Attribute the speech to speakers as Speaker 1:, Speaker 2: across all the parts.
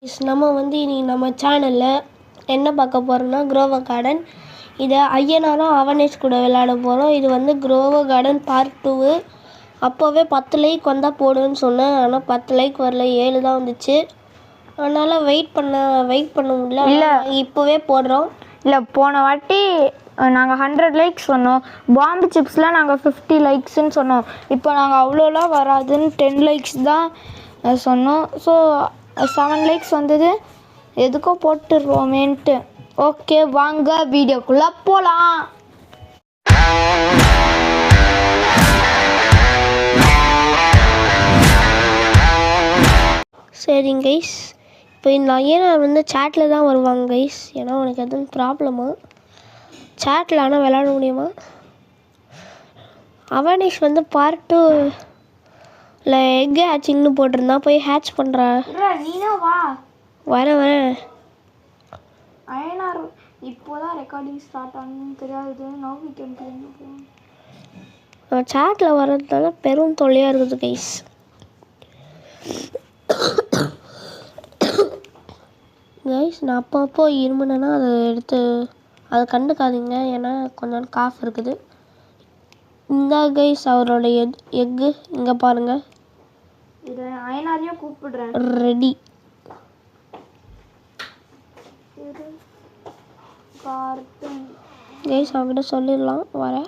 Speaker 1: நம்ம வந்து இன்னைக்கு நம்ம சேனலில் என்ன பார்க்க போகிறோம்னா க்ரோவர் கார்டன். இதை ஐயனாரும் அவனேஷ் கூட விளையாட போகிறோம். இது வந்து க்ரோவர் கார்டன் பார்ட் 2. அப்போவே 10 லைக் வந்தால் போடுன்னு சொன்னேன். ஆனால் 10 லைக் வரல, 7 தான் வந்துச்சு. அதனால் வெயிட் பண்ண முடியல. இல்லை, இப்போவே போடுறோம்.
Speaker 2: இல்லை, போன வாட்டி நாங்கள் 100 லைக்ஸ் சொன்னோம். பாம்பு சிப்ஸ்லாம் நாங்கள் 50 லைக்ஸ்ன்னு சொன்னோம். இப்போ நாங்கள் அவ்வளோலாம் வராதுன்னு 10 லைக்ஸ் தான் சொன்னோம். ஸோ 7 லைக்ஸ் வந்தது, எதுக்கோ போட்டுடுவோமேன்ட்டு. ஓகே, வாங்க வீடியோக்குள்ளே போகலாம்.
Speaker 1: சரிங்க கைஸ், இப்போ இந்த ஐயனார் வந்து சேட்டில் தான் வருவாங்க கைஸ். ஏன்னா உனக்கு எதுவும் ப்ராப்ளமா சேட்டில் ஆனால் விளையாட முடியுமா? அவனேஷ் வந்து பார்ட் 2 இல்லை எக்கு ஹேச்சிங்னு போட்டிருந்தான், போய் ஹேட்ச் பண்ணுறா.
Speaker 2: நீனா வா.
Speaker 1: வரேன்.
Speaker 2: ஐயனார் இப்போதான் ரெக்கார்டிங் ஸ்டார்ட் ஆகுன்னு தெரியாது.
Speaker 1: சேட்டில் வர்றதுனால பெரும் தொல்லையாக இருக்குது கைஸ். கைஸ், நான் அப்பப்போ இருமுனேன்னா அதை எடுத்து அதை கண்டுக்காதீங்க. ஏன்னா கொஞ்சம் காஃப் இருக்குது. இந்த கைஸ் அவரோட எக்கு இங்கே பாருங்கள்.
Speaker 2: இது ஐயனாரையும் கூப்பிடுறேன்.
Speaker 1: ரெடி. கைஸ் அவன்கிட்ட சொல்லிடலாம் வரேன்.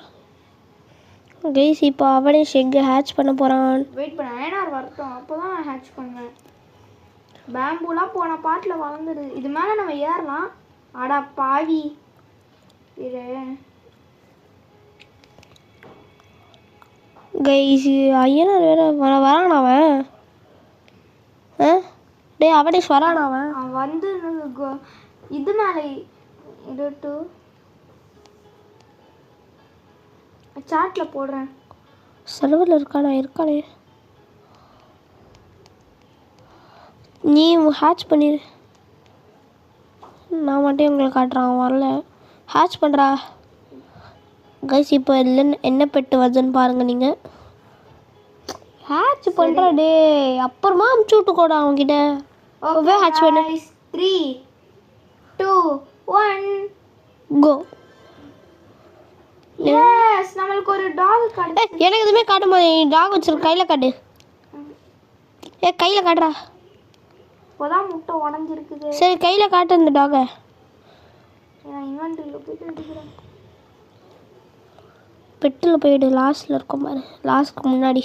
Speaker 1: கைஸ் இப்போ அவனேஷ் எக்கு ஹேட்ச் பண்ண போகிறான்.
Speaker 2: வெயிட் பண்ண, ஐயனார் வரட்டும், அப்போ தான் நான் ஹேட்ச் பண்ணுவேன். பேம்பூலாம் போன பாட்டில் வளர்ந்துடுது. இது மேலே நம்ம ஏறலாம். அடா பாவி. இது
Speaker 1: கைஸ் ஐயனார் வேற வரான் அவன். டே அவனேஷ் வரான் அவன்.
Speaker 2: வந்து இது மேலே இது சாட்டில் போடுறேன்.
Speaker 1: சர்வரில் இருக்கானே. நீ ஹேட்ச் பண்ணிடு. நான் மட்டும் உங்களை காட்டுறான், வரல. ஹேட்ச் பண்ணுறா கைஸ். இப்போ இதில் என்ன பெட்டு வருதுன்னு பாருங்கள் நீங்கள். ஹேட்ச் பண்ணுறா டே, அப்புறமா அமுச்சு விட்டு கூட அவங்ககிட்ட. ஓகே, ஹேட்ச் பண்ணு.
Speaker 2: 3 2 1
Speaker 1: கோ.
Speaker 2: எஸ், நம்மளுக்கு ஒரு டாக் கிடைச்சு.
Speaker 1: எனக்கு எதுவுமே காட்ட மாதிரி டாக் வச்சிருக்க. கையில் காட்டு. கையில் காட்டுறா.
Speaker 2: இப்போதான் முட்டை உடஞ்சிருக்குது.
Speaker 1: சரி, கையில் காட்டு இந்த டாகை.
Speaker 2: நான் இன்வென்ட்ரியில் போயிட்டு எடுக்கிறேன்.
Speaker 1: பெட்டில் போயிடு. லாஸ்ட்டில் இருக்கும் பாரு, லாஸ்ட்க்கு முன்னாடி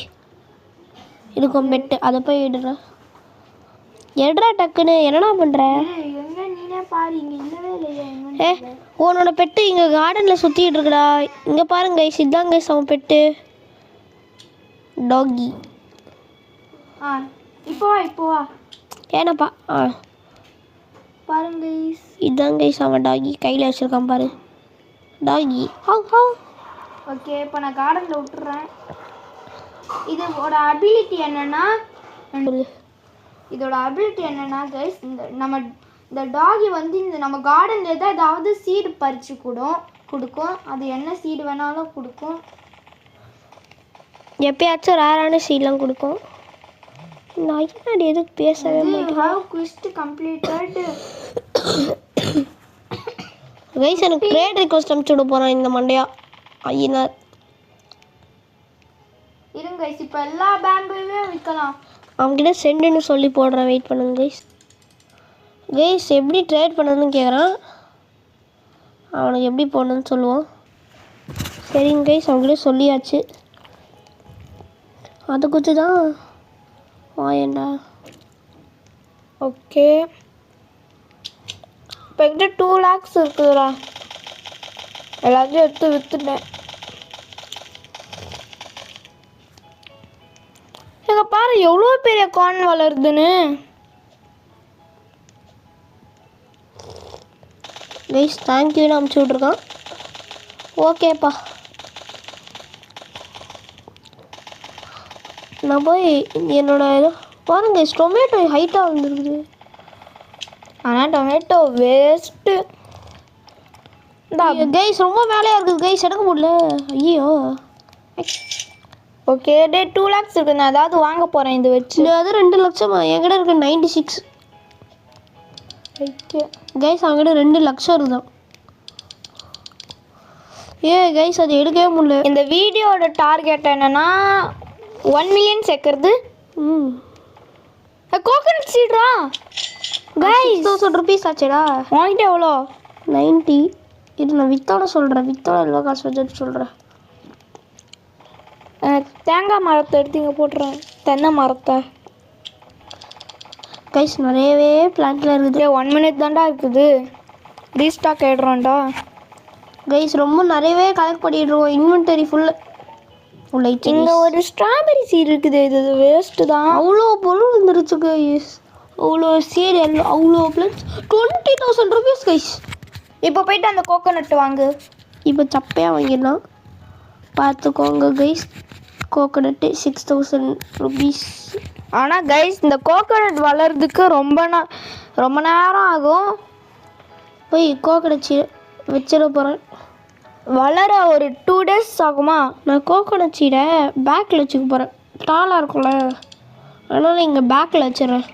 Speaker 1: இருக்கும் பெட்டு, அதை போய் எடுறேன். எடுறா டக்குன்னு. என்னடா பண்ணுற?
Speaker 2: எங்க நீனே பாரு, இங்கே இல்லவே இல்லையா?
Speaker 1: உன்னோட பெட்டு இங்கே கார்டனில் சுற்றிட்டு இருக்குடா. இங்கே பாருங்க கைஸ், இதான் கைஸ் அவன் பெட்டு டாகி.
Speaker 2: இப்போ வா.
Speaker 1: ஏனப்பா
Speaker 2: பாருங்க கைஸ்,
Speaker 1: இதான் கைஸ் அவன் டாகி. கையில் வச்சுருக்கான் பாரு டாகி.
Speaker 2: ஓகே, இப்போ நான் கார்டனில் விட்டுறேன். இதோட அபிலிட்டி என்னன்னா கைஸ், இந்த டாகி வந்து இந்த நம்ம கார்டனில் ஏதாவது சீடு பறித்து கொடுக்கும். அது என்ன சீடு வேணாலும் கொடுக்கும்.
Speaker 1: எப்பயாச்சும் ரேரான சீடெலாம் கொடுக்கும். நான் ஐயனாடி எதுக்கு பேசவே மாட்டேன்.
Speaker 2: குவிஸ்ட் கம்ப்ளீட்டட்
Speaker 1: கைஸ். எனக்கு ட்ரேட் ரிக்வெஸ்ட் அனுப்பிச்சு விட போகிறான் இந்த மண்டையா ஐயனார்.
Speaker 2: இருங்க கைஸ், இப்போ எல்லா பேம்புமே விற்கலாம்.
Speaker 1: அவன்கிட்ட சென்டுன்னு சொல்லி போடுறேன். வெயிட் பண்ணுங்க கைஸ். எப்படி ட்ரேட் பண்ணணும்னு கேட்குறான். அவனுக்கு எப்படி போடணும்னு சொல்லுவான். சரிங்க கைஸ், அவங்ககிட்ட சொல்லியாச்சு. அது குச்சி தான் வாயண்டா.
Speaker 2: ஓகே, இப்போ என்கிட்ட 2 lakhs இருக்குதுடா. எல்லாத்தையும் எடுத்து விற்றுட்டேன். எங்க பாரு எவ்வளோ பெரிய கார்ன் வளருதுன்னு.
Speaker 1: கைஸ் தேங்க்யூன்னு அமுச்சு விட்ருக்கான். ஓகேப்பா, நான் போய் என்னோட பாருங்க டொமேட்டோ ஹைட்டாக வந்துருக்குது.
Speaker 2: ஆனால் டொமேட்டோ வேஸ்ட்டு.
Speaker 1: கைஸ் ரொம்ப வேலையாக இருக்குது கைஸ், எடுக்க முடியல. ஐயோ.
Speaker 2: ஓகே, டே 2 lakhs இருக்கு. நான் ஏதாவது வாங்க போகிறேன் இது வச்சு.
Speaker 1: அது 2 லட்சமா? என்கிட்ட இருக்கு 96.
Speaker 2: ஓகே
Speaker 1: கைஸ் அவங்ககிட்ட 2 லட்சம் இருக்குதான். கைஸ் அது எடுக்கவே முடியல.
Speaker 2: இந்த வீடியோட டார்கெட் என்னன்னா 1 மில்லியன் சேர்க்கறது. கோகனட் சீட்ரா கைஸ்
Speaker 1: 6000 ருபீஸ் ஆச்சுடா.
Speaker 2: வாங்கிட்டு எவ்வளோ?
Speaker 1: 90. இது நான் வித்தோட சொல்கிறேன், வித்தோட எவ்வளோ காசு வச்சுட்டு சொல்கிறேன்.
Speaker 2: தேங்காய் மரத்தை எடுத்தீங்க போட்டுறேன். தென்னை மரத்தை
Speaker 1: கைஸ் நிறையவே பிளான்ட்ல இருக்குது.
Speaker 2: 1 மினிட் தான்டா இருக்குது. ரீஸ்டாக் ஆகிடுறோம்டா
Speaker 1: கைஸ். ரொம்ப நிறையவே கலெக்ட் பண்ணிடுவோம். இன்வென்டரி ஃபுல்லு
Speaker 2: இங்கே ஒரு ஸ்ட்ராபெரி சீட் இருக்குது. இது வேஸ்ட்டு தான்.
Speaker 1: அவ்வளோ பொருள் வந்துருச்சு கைஸ். அவ்வளோ சீட் அவ்வளோ பிளான்ஸ் 20,000 ருபீஸ் கைஸ்.
Speaker 2: இப்போ போயிட்டு அந்த கோகோனட் வாங்கு.
Speaker 1: இப்போ சப்பையாக வாங்கிடலாம். பார்த்துக்கோங்க கைஸ். Coconut 6000 rupees.
Speaker 2: ஆனால் கைஸ் இந்த கோகோனட் வளர்றதுக்கு ரொம்ப நேரம் ஆகும்.
Speaker 1: போய் கோகோனட் சீடை வச்சிட போகிறேன்.
Speaker 2: வளர ஒரு 2 days ஆகுமா?
Speaker 1: நான் கோகோனட் சீடை பேக்கில் வச்சுக்க போகிறேன். டாலாக இருக்கும்ல, அதனால் இங்கே பேக்கில் வச்சிடறேன்.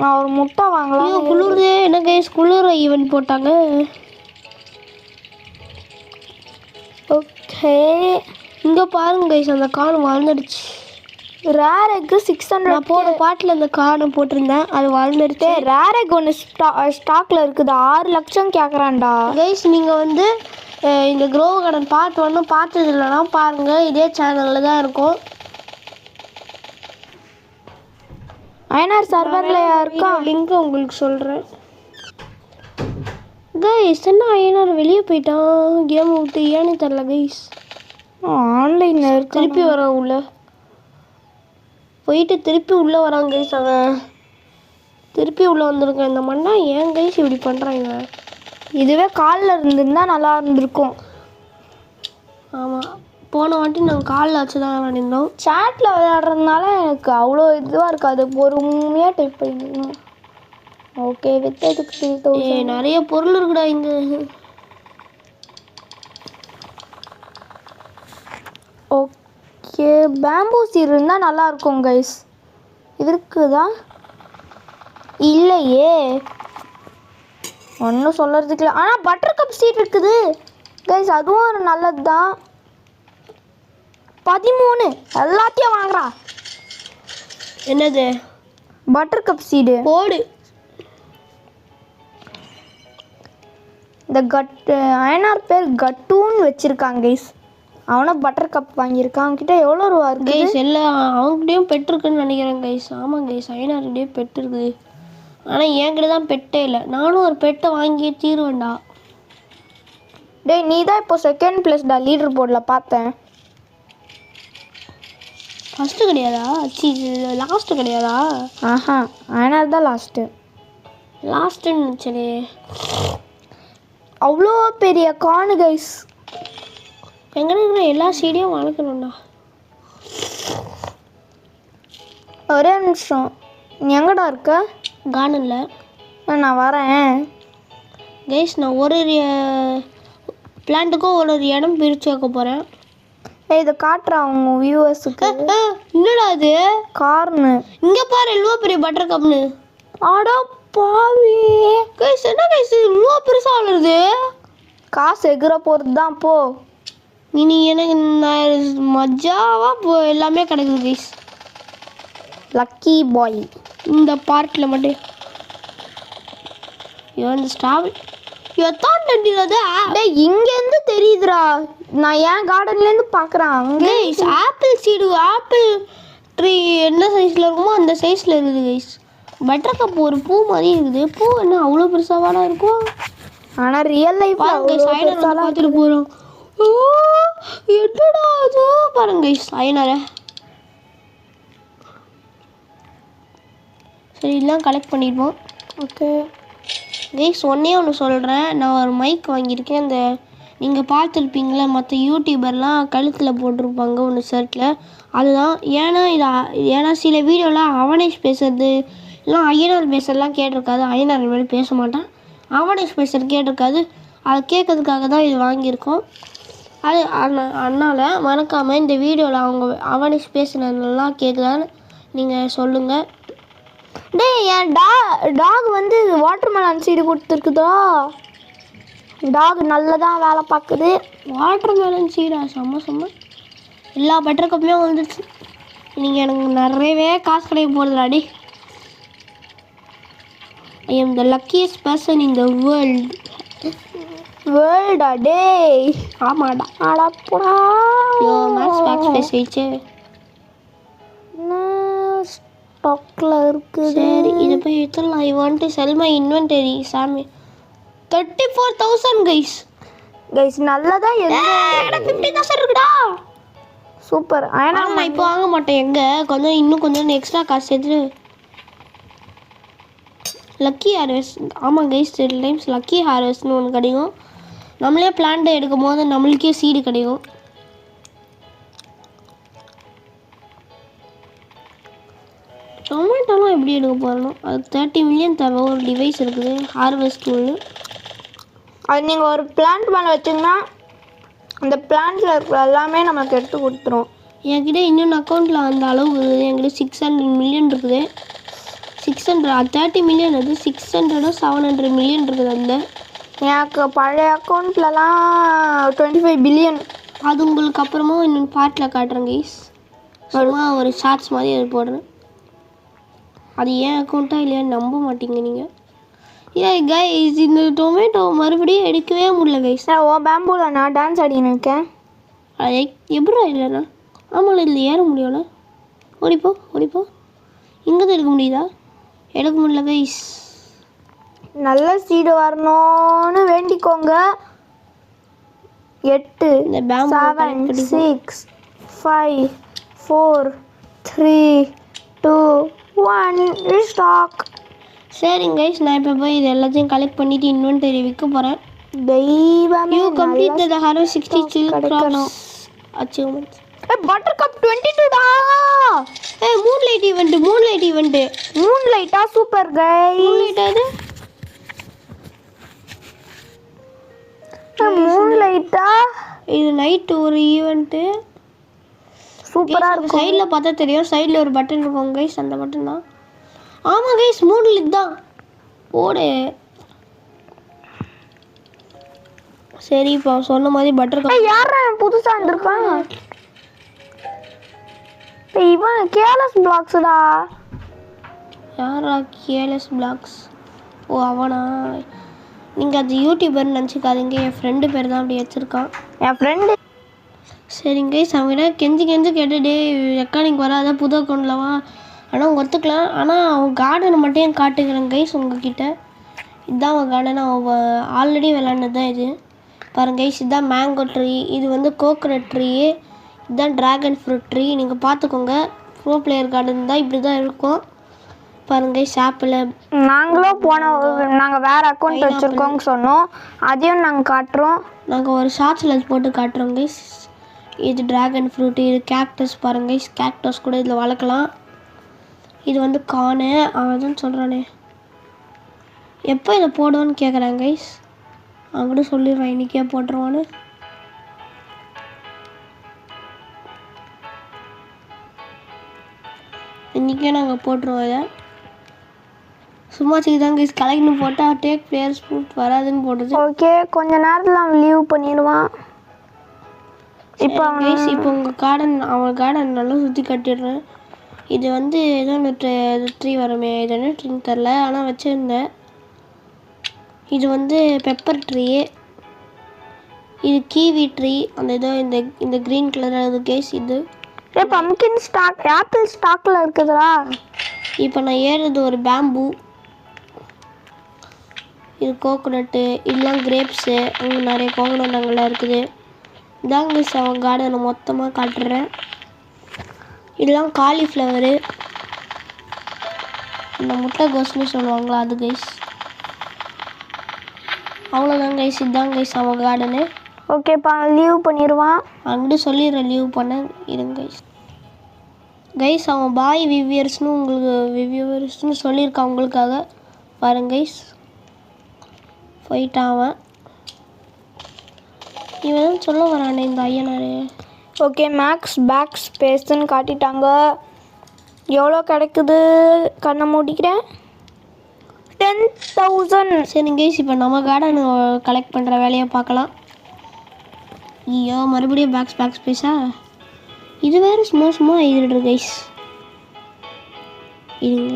Speaker 2: நான் ஒரு முட்டை வாங்கலாம்.
Speaker 1: குளிர்தே என்ன கைஸ், குளிர ஈவெண்ட் போட்டாங்க.
Speaker 2: ஓகே
Speaker 1: இங்கே பாருங்க கைஸ், அந்த கார்டு வளர்ந்துடுச்சு.
Speaker 2: Rare egg 600.
Speaker 1: நான் போன பாட்டில் அந்த கார்டை போட்டிருந்தேன், அது வளர்ந்துடுச்சு.
Speaker 2: ரேர் எக் ஒன்று ஸ்டாக்கில் இருக்குது. 6 லட்சம் கேட்குறான்டா.
Speaker 1: கைஸ் நீங்கள் வந்து இந்த க்ரோவ கார்டன் பார்ட் 1 பார்த்தது இல்லைனா பாருங்கள், இதே சேனலில் தான் இருக்கும்.
Speaker 2: ஐநார் சர்வரில் இருக்கா?
Speaker 1: லிங்க் உங்களுக்கு சொல்கிறேன் கைஸ். என்ன ஐநார் வெளியே போயிட்டான் கேம் விட்டு, ஏன்னு தெரில கைஸ்.
Speaker 2: ஆன்லைனில் இருக்கு.
Speaker 1: திருப்பி வரான் உள்ள போயிட்டு திருப்பி உள்ளே வராங்க கைஸ். அவன் திருப்பி உள்ளே வந்திருக்கேன். இந்த மண்ணா ஏன் கைஸ் இப்படி பண்ணுறாங்க?
Speaker 2: இதுவே காலில் இருந்திருந்தா நல்லா இருந்திருக்கும்.
Speaker 1: ஆமாம், போன வாட்டி நாங்கள் காலில் வச்சு தான் விளையாடிருந்தோம்.
Speaker 2: சேட்டில் விளையாடுறதுனால எனக்கு அவ்வளோ இதுவாக இருக்காது. பொறுமையாக டைப் பண்ணிக்கணும். ஓகே வித்ததுக்கு 3000.
Speaker 1: நிறைய பொருள் இருக்குடா இங்கே.
Speaker 2: ஓகே பேம்பூ சீர் இருந்தால் நல்லாயிருக்கும் கைஸ். இருக்குதா? இல்லையே, ஒன்றும் சொல்கிறதுக்கு இல்லை. ஆனால் பட்டர் கப் சீட் இருக்குது கைஸ், அதுவும் ஒரு நல்லது தான். 13 எல்லாத்தையும் வாங்குறா.
Speaker 1: என்னது?
Speaker 2: பட்டர் கப் சீடு
Speaker 1: போடு.
Speaker 2: இந்த ஐநார் பேர் கட்டுன்னு வச்சுருக்காங்க கைஸ். அவனும் பட்டர் கப் வாங்கியிருக்கான். அவன்கிட்ட எவ்வளோ ரூபா இருக்கு
Speaker 1: கைஸ்? எல்லாம் அவங்ககிட்டயும் பெட் இருக்குன்னு நினைக்கிறேன் கைஸ். ஆமாம் கைஸ், ஐநார்கிட்டயும் பெட் இருக்குது. ஆனால் என்கிட்ட தான் பெட்டே இல்லை. நானும் ஒரு பெட்டை வாங்கியே தீருவேண்டா.
Speaker 2: டேய் நீ தான் இப்போ 2nd பிளேஸ்டா லீடர் போர்டில் பார்த்தேன்.
Speaker 1: ஃபஸ்ட்டு கிடையாதா? லாஸ்ட்டு கிடையாதா?
Speaker 2: ஆஹா, ஐநார் தான்
Speaker 1: லாஸ்ட்டுன்னு சரி.
Speaker 2: அவ்வளோ பெரிய கார்னு கைஸ்.
Speaker 1: எங்கே இருக்கிற எல்லா சீடையும் வளர்க்கணும்டா.
Speaker 2: ஒரே நிமிஷம், நீ எங்கடா இருக்க?
Speaker 1: கார்டனில்
Speaker 2: நான் வரேன்
Speaker 1: கைஸ். நான் ஒரு பிளான்ட்டுக்கும் ஒரு இடம் பிரித்து வைக்க போகிறேன்.
Speaker 2: இதை காட்டுறா அவங்க வியூவர்ஸுக்கு.
Speaker 1: என்னடா அது?
Speaker 2: கார்னு
Speaker 1: இங்கே பாரு, இவ்வளோ பெரிய பட்டர் கப்னு.
Speaker 2: ஆடா பாவி
Speaker 1: கைஸ், என்ன கைஸ் இவ்வளோ பெருசாக வளருது?
Speaker 2: காசு எகிற போகிறது தான். போ
Speaker 1: இனி எனக்கு மஜாவாக எல்லாமே கிடைக்குது கைஸ்.
Speaker 2: லக்கி பாய்.
Speaker 1: இந்த பார்ட்டில் மட்டும் இந்த ஸ்டாபிள் எத்தான் தண்டினது.
Speaker 2: டேய் இங்கேருந்து தெரியுதுடா, நான் ஏன் கார்டன்லேருந்து பார்க்குறேன். அங்கே
Speaker 1: ஆப்பிள் சீடு, ஆப்பிள் ட்ரீ என்ன சைஸில் இருக்குமோ அந்த சைஸில் இருக்குது கைஸ். பட்டர் கப் ஒரு பூ மாதிரி இருக்குது. பூ என்ன அவ்வளோ பெருசாக இருக்கும்?
Speaker 2: ஆனால் ரியல் லைஃப்
Speaker 1: பார்த்துட்டு போகிறோம். என்னடா அது பாருங்க கைஸ், ஐநார. சரி இதெல்லாம் கலெக்ட் பண்ணிடுவோம்.
Speaker 2: ஓகே
Speaker 1: கைஸ், ஒன்று சொல்கிறேன். நான் ஒரு மைக் வாங்கியிருக்கேன். அந்த நீங்கள் பார்த்துருப்பீங்களே மற்ற யூடியூபர்லாம் கழுத்தில் போட்டிருப்பாங்க ஒன்று ஷர்ட்டில், அதுதான். ஏன்னா சில வீடியோலாம் அவனேஷ் பேசுறது இல்லை ஐயனார் பேசுறதுலாம் கேட்டிருக்காது. ஐயனார் மாதிரி பேச மாட்டான். அவனேஷ் பேசுறது கேட்டிருக்காது. அதை கேட்கறதுக்காக தான் இது வாங்கியிருக்கோம். அது அதனால் மறக்காமல் இந்த வீடியோவில் அவங்க அவனேஷ் பேசுனதுலாம் கேட்குதான்னு நீங்கள் சொல்லுங்கள்.
Speaker 2: டேய் என் டாக் வந்து வாட்டர்மெலன் சீடு கொடுத்துருக்குதா? டாக் நல்லதான் வேலை பார்க்குது.
Speaker 1: வாட்டர்மெலன் சீடா? செம்ம எல்லா பட்டர் கப்புமே வந்துடுச்சு. நீங்கள் எனக்கு நிறையவே காசு கிடைக்க போடுறாடி. I am the luckiest person in the world.
Speaker 2: வேர்ல்டா டே?
Speaker 1: ஆமாடா.
Speaker 2: அடப்படா.
Speaker 1: யோ மேக்ஸ் பேக்ஸ் பேசி வச்சு
Speaker 2: ஸ்டாக்ல இருக்கு.
Speaker 1: சரி இதை போய் எடுத்துடலாம். I want to sell my inventory. சாமி 34,000 கைஸ்.
Speaker 2: நல்லதா?
Speaker 1: எனக்கு 50,000 இருக்குடா.
Speaker 2: சூப்பர்.
Speaker 1: ஆனால் நான் இப்போ வாங்க மாட்டேன். எங்கே இன்னும் கொஞ்சம் எக்ஸ்ட்ரா காசு சேர்த்துட்டு லக்கி ஹார்வெஸ்ட். ஆமாம் கைஸ், 3 டைம்ஸ் லக்கி ஹார்வெஸ்ட்னு ஒன்று கிடைக்கும். நம்மளே பிளான்ட்டை எடுக்கும் போது நம்மளுக்கே சீடு கிடைக்கும். டொமேட்டோலாம் எப்படி எடுக்க போகிறோம்? அது 30 மில்லியன் தேவை. ஒரு டிவைஸ் இருக்குது ஹார்வெஸ்ட் டூல்னு.
Speaker 2: அது நீங்கள் ஒரு பிளான்ட் மேலே வச்சிங்கன்னா அந்த பிளான்ட்டில் இருக்கிற எல்லாமே நமக்கு எடுத்து கொடுத்துரும்.
Speaker 1: என்கிட்ட இன்னொன்று அக்கௌண்ட்டில் அந்த அளவு இருக்குது. என்கிட்ட 600 மில்லியன் இருக்குது. 30 மில்லியன் அது 600 700 மில்லியன் இருக்குது. அந்த
Speaker 2: எனக்கு பழைய அக்கௌண்ட்லலாம் 25 பில்லியன்.
Speaker 1: அது உங்களுக்கு அப்புறமா இன்னொன்று பார்ட்டில் காட்டுறேன் கைஸ். சும்மா ஒரு ஷார்ட்ஸ் மாதிரி அது போடுறேன். அது ஏன் அக்கௌண்ட்டாக இல்லையான்னு நம்ப மாட்டீங்க நீங்கள். ஏன் கைஸ், இந்த டொமேட்டோ மறுபடியும் எடுக்கவே முடியல கைஸ்.
Speaker 2: ஓ பேம்பூவில் நான் டான்ஸ் ஆடின்னு இருக்கேன்.
Speaker 1: அது எப்படா இல்லைண்ணா? ஆமாம் இதில் ஏற முடியல. ஓடிப்போ. இங்கே தான் எடுக்க முடியுதா? எடுக்க முடியல கைஸ்.
Speaker 2: நல்ல சீடு வரணும்னு வேண்டிக்கோங்க. 8
Speaker 1: இந்த பேம்பு
Speaker 2: 7 6 5 4 3 2 1 ஸ்டாக்.
Speaker 1: சரிங்க கைஸ், நான் இப்போ போய் இது எல்லாத்தையும் கலெக்ட் பண்ணிவிட்டு இன்வென்டரி விற்க போகிறேன்.
Speaker 2: தெய்வமே,
Speaker 1: you complete the harvest 60 chill crops achievements.
Speaker 2: Buttercup 22 டா.
Speaker 1: Moonlight event.
Speaker 2: மூன்லைட்டா? Super guys.
Speaker 1: மூன்லைட் அது
Speaker 2: மூன்லைட்டா?
Speaker 1: இது நைட் ஒரு ஈவெண்ட்டு.
Speaker 2: சூப்பராக இருக்கும்.
Speaker 1: சைடில் பார்த்தா தெரியும். சைடில் ஒரு பட்டன் இருக்கும் கைஸ், அந்த பட்டன் தான். ஆமாம் கைஸ், மூன்லைட் தான். ஓடு. சரி இப்போ சொன்ன மாதிரி பட்டர் கப்.
Speaker 2: யாரா புதுசாக வந்திருக்கான்? இவன் கேர்லெஸ் பிளாக்ஸ்டா.
Speaker 1: யாரா கேர்லெஸ் பிளாக்ஸ்? ஓ அவனா? நீங்கள் அது யூடியூபர்னு நினச்சிக்காதீங்க. என் ஃப்ரெண்டு பேர் தான் அப்படி வச்சுருக்கான்.
Speaker 2: என் ஃப்ரெண்டு.
Speaker 1: சரிங்க கைஸ், அவங்ககிட்ட கெஞ்சி கேட்டுட்டே ரெக்கார்டிங் வராத புது அக்கௌண்ட்லவா. ஆனால் அவங்க ஒத்துக்கலாம். ஆனால் அவன் கார்டனை மட்டும் ஏன் காட்டுக்கிறேன் கைஸ் உங்ககிட்ட. இதுதான் அவன் கார்டன். அவன் ஆல்ரெடி விளாண்டது தான் இது. பாருங்க கைஸ், இதுதான் மேங்கோ ட்ரீ. இது கோகனட் ட்ரீ. இதுதான் ட்ராகன் ஃப்ரூட் ட்ரீ. நீங்கள் பார்த்துக்கோங்க. ப்ரோ பிளேயர் கார்டன் தான் இப்படி தான் இருக்கும். பாருங்க கைஸ், ஆப்பிள்.
Speaker 2: நாங்களும் நாங்கள் வேறு அக்கௌண்ட் வச்சுருக்கோங்க சொன்னோம். அதையும் நாங்கள் காட்டுறோம்.
Speaker 1: நாங்கள் ஒரு ஷார்ட்ஸில் போட்டு காட்டுறோம் கைஸ். இது ட்ராகன் ஃப்ரூட்டு. இது கேக்டஸ். பாருங்க கைஸ், கேக்டஸ் கூட இதில் வளர்க்கலாம். இது காணு. அவன் தான் சொல்கிறானே எப்போ இதை போடுவான்னு கேட்குறாங்க கைஸ். அவன் கூட சொல்லிடுவான் இன்றைக்கே போட்டுருவான்னு. இன்றைக்கே நாங்கள் போட்டுருவோம். இதை சும்மா தான் கைஸ் கலெக்ட்னு போட்டால் டேக் பிளேயர்ஸ் ஃப்ரூட் வராதுன்னு போடுது.
Speaker 2: ஓகே, கொஞ்ச நேரத்தில் அவன் லீவ் பண்ணிடுவான்.
Speaker 1: இப்போ கைஸ், இப்போ உங்கள் கார்டன் அவன் கார்டன் நல்லா சுற்றி கட்டிடுறேன். இது ஏதோ ஒன்று ட்ரீ வருமே. இது என்ன ட்ரீன்னு தெரில, ஆனால் வச்சுருந்தேன். இது பெப்பர் ட்ரீ. இது கீவி ட்ரீ. அந்த ஏதோ இந்த க்ரீன் கலர் அது கைஸ். இது
Speaker 2: பம்கின் ஸ்டாக், ஆப்பிள் ஸ்டாக்கில் இருக்குதுடா.
Speaker 1: இப்போ நான் ஏறுறது ஒரு பேம்பு. இது கோகோனட்டு. இதெல்லாம் கிரேப்ஸு. அங்கே நிறைய கோகோனட் அங்கெல்லாம் இருக்குது. இதாங்க கைஸ் அவன் கார்டனை மொத்தமாக காட்டுறேன். இதெல்லாம் காலிஃப்ளவரு. இந்த முட்டைகோஸ்னு சொல்லுவாங்களா அது கைஸ். அவ்வளோதான் கைஸ். இதுதான் கைஸ் அவன் கார்டனு.
Speaker 2: ஓகேப்பா, லீவ் பண்ணிடுவான்.
Speaker 1: அங்கிட்டு சொல்லிடுறேன் லீவ் பண்ண. இருங்க கைஸ். கைஸ் அவன் பாய் விவியர்ஸ்னு சொல்லியிருக்கான் உங்களுக்காக. பாருங்க கைஸ், போயிட்டான் அவன். இவன் சொல்ல வரானே இந்த ஐயனாரு.
Speaker 2: ஓகே, மேக்ஸ் பேக் ஸ்பேஸ்ன்னு காட்டிட்டாங்க. எவ்வளோ கிடைக்குது? கண்ணை மூடிக்கிறேன். 10,000.
Speaker 1: சரி கைஸ், இப்போ நம்ம கார்டன் கலெக்ட் பண்ணுற வேலையை பார்க்கலாம். ஐயோ, மறுபடியும் பேக் ஸ்பேஸா? இது வேறு சும்மா எழுதிடுற கைஸ். இருங்க,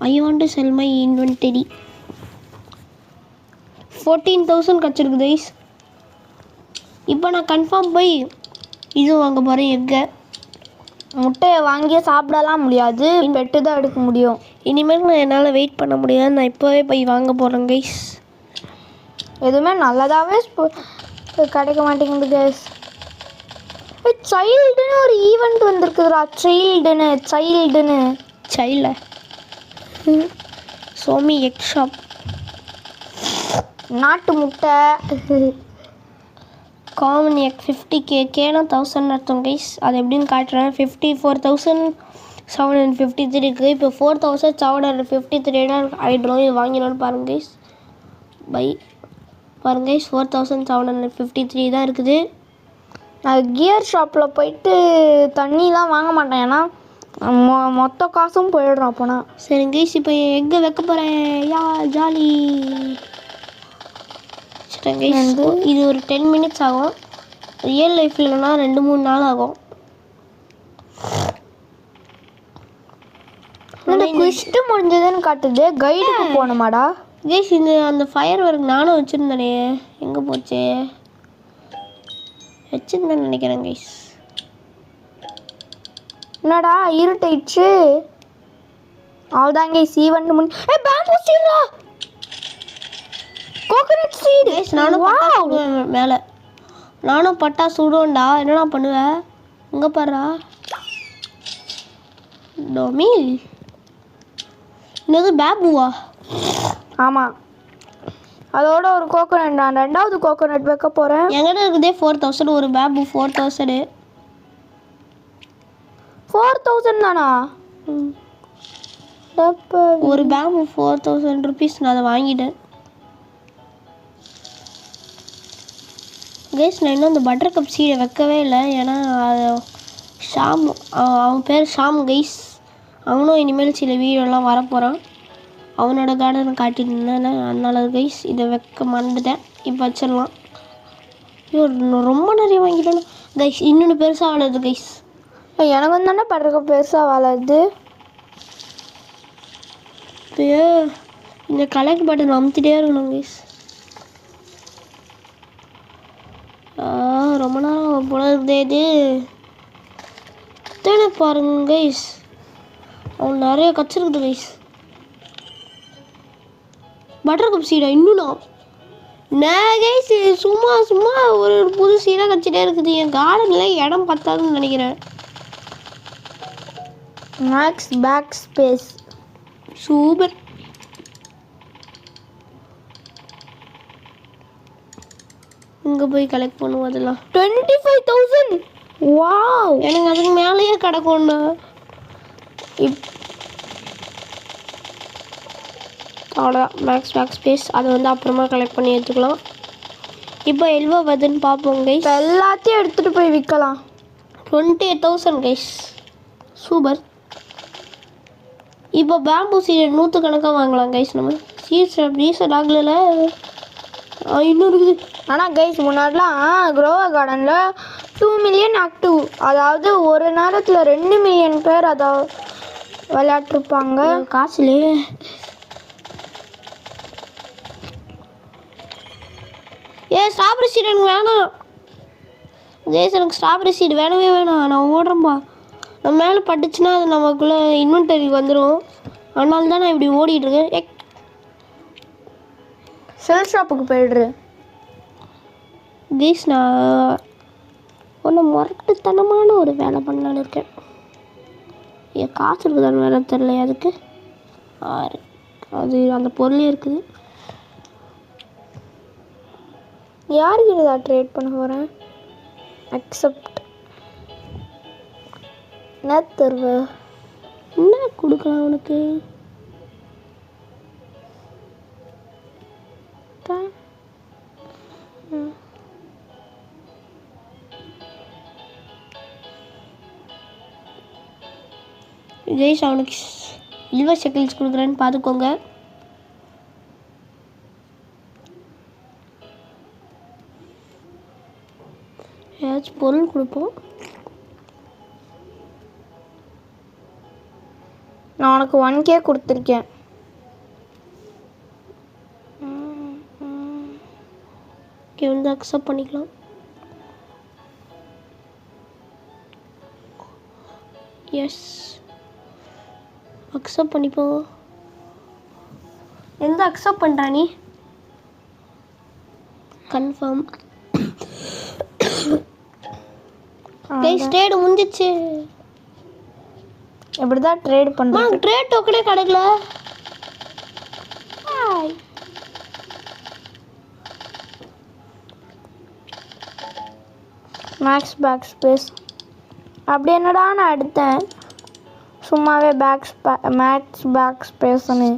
Speaker 1: I want to sell my inventory. 14,000 கிடச்சிருக்கு கைஸ். இப்போ நான் கன்ஃபார்ம் போய் இது வாங்க போகிறேன், எக்கை.
Speaker 2: முட்டையை வாங்கி சாப்பிடலாம் முடியாது, பெட்டு தான் எடுக்க முடியும்.
Speaker 1: இனிமேல் நான் என்னால் வெயிட் பண்ண முடியாது, நான் இப்போவே போய் வாங்க போகிறேன் கைஸ்.
Speaker 2: எதுவுமே நல்லதாகவே கிடைக்க மாட்டேங்குது கைஸ். சைல்டுன்னு ஒரு ஈவெண்ட் வந்திருக்குதுடா. சைல்டு
Speaker 1: சோமி எக் ஷாப்.
Speaker 2: நாட்டு முட்டை
Speaker 1: காமன் எக் 50K. கேனா 1000 அர்த்தம் கைஸ். அது எப்படின்னு காட்டுறேன். 54,753 இருக்குது. இப்போ 4,753 ஆகிடும். இது வாங்கிடணும்னு பாருங்க கைஸ். பாருங்க கைஸ், 4,753 தான் இருக்குது.
Speaker 2: நான் கியர் ஷாப்பில் போயிட்டு தண்ணிலாம் வாங்க மாட்டேன், ஏன்னா மொத்த காசும் போயிடுறோம் அப்போனா.
Speaker 1: சரி கைஸ், இப்போ எங்கே வைக்க போகிறேன். ஜாலி. இது ஒரு 10 மினிட்ஸ் ஆகும். ரியல் லைஃப்ல இல்லைனா 2-3 நாள் ஆகும்.
Speaker 2: குவிஸ்ட்டு முடிஞ்சதுன்னு காட்டுது. கைடுக்கு போகணுமாடா
Speaker 1: கைஸ்? அந்த ஃபயர் ஒர்க் நானும் வச்சுருந்தேனே, எங்கே போச்சு? வச்சுருந்தேன்னு நினைக்கிறேன் கைஸ்.
Speaker 2: என்னடா இருட்டாயிடுச்சு. அவ்வளோதாங்க கைஸ், ஈவெண்ட் பேம்பூ சீடா, கோகனட் சீட்.
Speaker 1: கைஸ், நானும் மேலே பட்டா சுடுவேன்டா. என்னடா பண்ணுவேன்? இங்கே பாருடா, டொமில். என்னது பேம்புவா?
Speaker 2: ஆமாம், அதோட ஒரு கோகோனட். நான் 2வது கோகோனட் வைக்க போகிறேன்.
Speaker 1: எங்கிட்ட இருக்குதே 4,000. ஒரு பேம்பு 4,000.
Speaker 2: 4,000 தானா?
Speaker 1: ஒரு பேம்பு 4,000 ருபீஸ். நான் அதை வாங்கிட்டேன் கைஸ். நான் இன்னும் அந்த பட்டர் கப் சீடை வைக்கவே இல்லை, ஏன்னா அது ஷாம், அவன் பேர் ஷாம் கைஸ். அவனும் இனிமேல் சில வீடியோலாம் வரப்போகிறான். அவனோட கார்டனை காட்டியிருந்தேன், அதனால கைஸ் இதை வைக்க மறந்துட்டேன். இப்போ வச்சிடலாம். ரொம்ப நிறைய வாங்கிட்டேன் கைஸ். இன்னொன்று பெருசாக வளருது கைஸ்.
Speaker 2: எனக்கு தானே பட்டர் கப் பெருசாக வளருது.
Speaker 1: இந்த கலெக்ட் பட்டன் அமுத்திட்டே இருக்கணும் கைஸ். ரொம்ப நேரம் போல இருக்குதே இது. தேனை பாருங்க கைஸ், அவன் நிறைய கச்சிருக்குது கைஸ். பட்டர் கப் சீடா இன்னும்ண்ணா? கைஸ், சும்மா ஒரு புது சீடாக கச்சிட்டே இருக்குது. என் கார்டனில் இடம் பத்தாதுன்னு நினைக்கிறேன்.
Speaker 2: Max pack space
Speaker 1: super. இங்கே போய் கலெக்ட் பண்ணுவோம். அதெல்லாம்
Speaker 2: 25,000. வாவ்,
Speaker 1: எனக்கு அதுக்கு மேலேயே கிடக்கும்ண்ணா. அவ்வளோதான், மேக்ஸ் பேக் ஸ்பேஸ். அதை வந்து அப்புறமா கலெக்ட் பண்ணி எடுத்துக்கலாம். இப்போ எவ்வளோ வருதுன்னு பார்ப்போம் கைஸ்.
Speaker 2: எல்லாத்தையும் எடுத்துகிட்டு போய் விற்கலாம்.
Speaker 1: 28,000 கைஸ். சூப்பர். இப்போ பேம்பு சீட் 100 கணக்காக வாங்கலாம் கைஸ். நம்ம சீட்ஸ் ரீசெண்ட் ஆகல, இன்னும் இருக்குது.
Speaker 2: ஆனால் கைஸ், முன்னாடிலாம் க்ரோவர் கார்டனில் 2 மில்லியன் ஆக்டிவ், அதாவது ஒரு நேரத்தில் 2 மில்லியன் பேர் அதை விளையாட்டுருப்பாங்க.
Speaker 1: காசுலேயே ஸ்ட்ராபெரி சீட் எனக்கு வேணாம் கைஸ். எனக்கு ஸ்ட்ராபெரி சீட் வேணவே வேணாம். நான் ஓடுறேன்பா. நம்ம மேலே பட்டுச்சுன்னா அது நமக்குள்ளே இன்வென்டரி வந்துடும். அதனால தான் நான் இப்படி ஓடிட்டுருக்கேன்.
Speaker 2: செல் ஷாப்புக்கு போயிடுறேன்
Speaker 1: கைஸ். நான் ஒன்று முரட்டுத்தனமான ஒரு வேலை பண்ணலான்னு இருக்கேன். என் காசு இருக்குதான்னு வேலை தெரில. அதுக்கு அது அந்த பொருளே இருக்குது.
Speaker 2: யாருக்கு இதை ட்ரேட் பண்ண போகிறேன்? அக்செப்ட். என்ன தருவ?
Speaker 1: என்ன கொடுக்கலாம் உனக்கு? கைஸ், அவனுக்கு சில்வர் ஷெக்கிள்ஸ் கொடுக்குறேன்னு பார்த்துக்கோங்க. ஏதாச்சும் பொருள் கொடுப்போம்.
Speaker 2: நான் உனக்கு 1K கொடுத்துருக்கேன்.
Speaker 1: ஓகே வந்து அக்செப்ட் பண்ணிக்கலாம். எஸ் அக்செப்ட் பண்ணிப்போம். எந்த அக்செப்ட் பண்ணுறா நீ? கன்ஃபார்ம். ட்ரேடு முடிஞ்சிச்சு.
Speaker 2: எப்படி தான் ட்ரேட் பண்ணுறோம்?
Speaker 1: ட்ரேட் டோக்கனே கிடைக்கல.
Speaker 2: மேக்ஸ் பேக் ஸ்பேஸ் அப்படி என்னடா நான் எடுத்தேன். சும்மாவே மேக்ஸ் பேக் ஸ்பேஸ்னு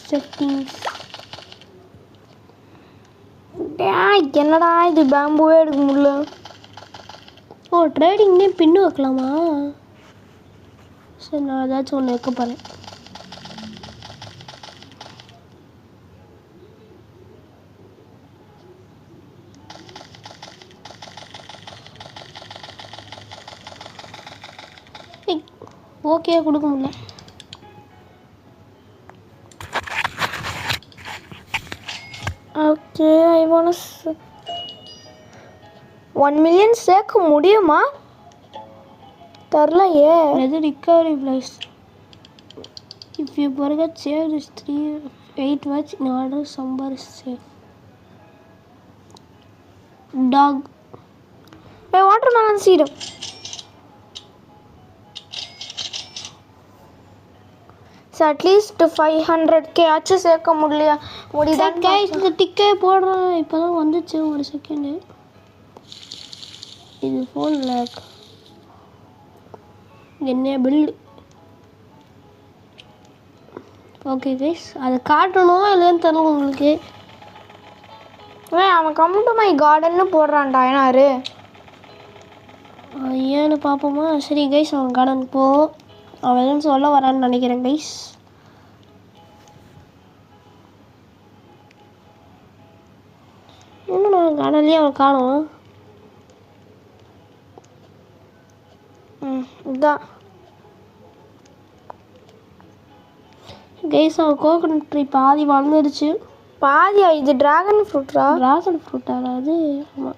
Speaker 1: செட்டிங்ஸ்.
Speaker 2: என்னடா இது பேம்புவே எடுக்க முடியல.
Speaker 1: ஓ ட்ரேடிங்னே பின்னு வைக்கலாமா? சரி நான் ஏதாச்சும் ஒன்று வைக்க போகிறேன். ஓகே கொடுக்க முடியல.
Speaker 2: ஓகே ஐ வாண்ட் 1 மில்லியன் சேர்க்க முடியுமா? தெரிலையே.
Speaker 1: எது recovery plus if you forget save this 8 watch in order சம்பர் save dog
Speaker 2: watermelon seed. At least 500K ஆச்சும் சேர்க்க முடியுதா?
Speaker 1: இந்த டிக்கே போடுறேன். இப்போ தான் வந்துச்சு. ஒரு செகண்டு. இது ஃபோனில் என்ன பில். ஓகே கைஸ் அதை காட்டணும் இல்லைன்னு தெரியல உங்களுக்கு.
Speaker 2: அவன் கம் டு மை கார்டன்னு போடுறான்டா. ஏனாரு
Speaker 1: ஏன்னு பார்ப்போமா? சரி கைஸ் அவன் கார்டன் போவோம். அவன் எதுவும் சொல்ல வரான்னு நினைக்கிறேன் கைஸ். இன்னும் நான் கார்டன்லேயே அவன் காணும்.
Speaker 2: இதுதான்
Speaker 1: கைஸ் அவன் கோகனட் ட்ரீ பாதி வளர்ந்துருச்சு.
Speaker 2: பாதியா? இது ட்ராகன் ஃப்ரூட்டா?
Speaker 1: ட்ராகன் ஃப்ரூட்டா? அது ஆமாம்